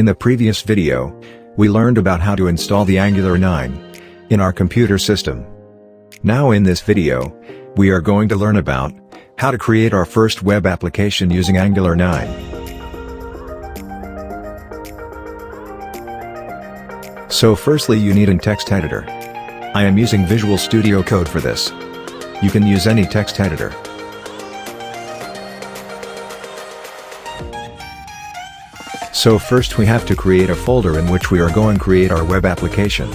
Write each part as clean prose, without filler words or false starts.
In the previous video, we learned about how to install the Angular 9 in our computer system. Now in this video, we are going to learn about how to create our first web application using Angular 9. So firstly you need a text editor. I am using Visual Studio Code for this. You can use any text editor. So first we have to create a folder in which we are going to create our web application.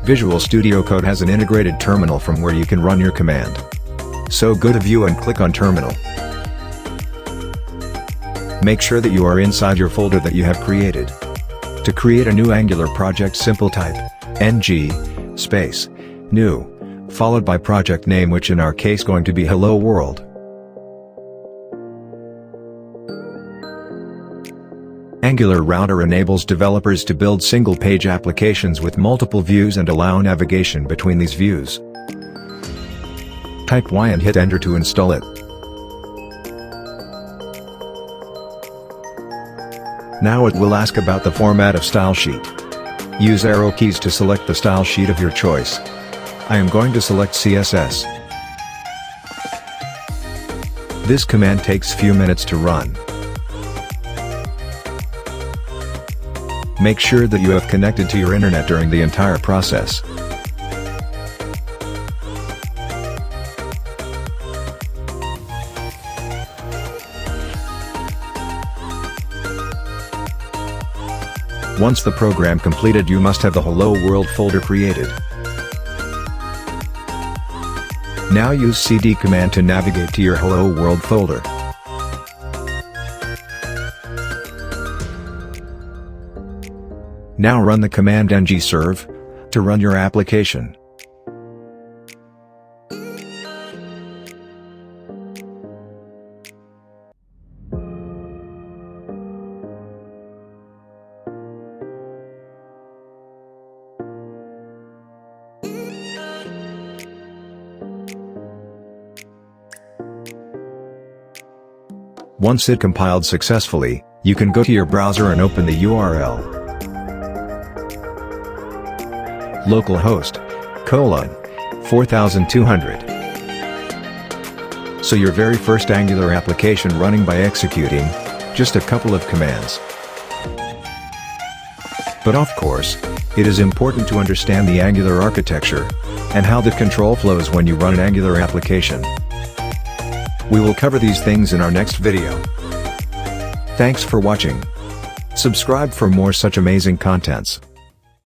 Visual Studio Code has an integrated terminal from where you can run your command. So go to View and click on Terminal. Make sure that you are inside your folder that you have created. To create a new Angular project, simple type ng space new, followed by project name, which in our case going to be Hello World. Angular Router enables developers to build single-page applications with multiple views and allow navigation between these views. Type Y and hit Enter to install it. Now it will ask about the format of style sheet. Use arrow keys to select the style sheet of your choice. I am going to select CSS. This command takes few minutes to run. Make sure that you have connected to your internet during the entire process. Once the program completed, you must have the Hello World folder created. Now use cd command to navigate to your Hello World folder. Now run the command ngserve to run your application. Once it compiled successfully, you can go to your browser and open the URL localhost: 4200. So your very first Angular application running by executing just a couple of commands. But of course, it is important to understand the Angular architecture and how the control flows when you run an Angular application. We will cover these things in our next video. Thanks for watching. Subscribe for more such amazing contents.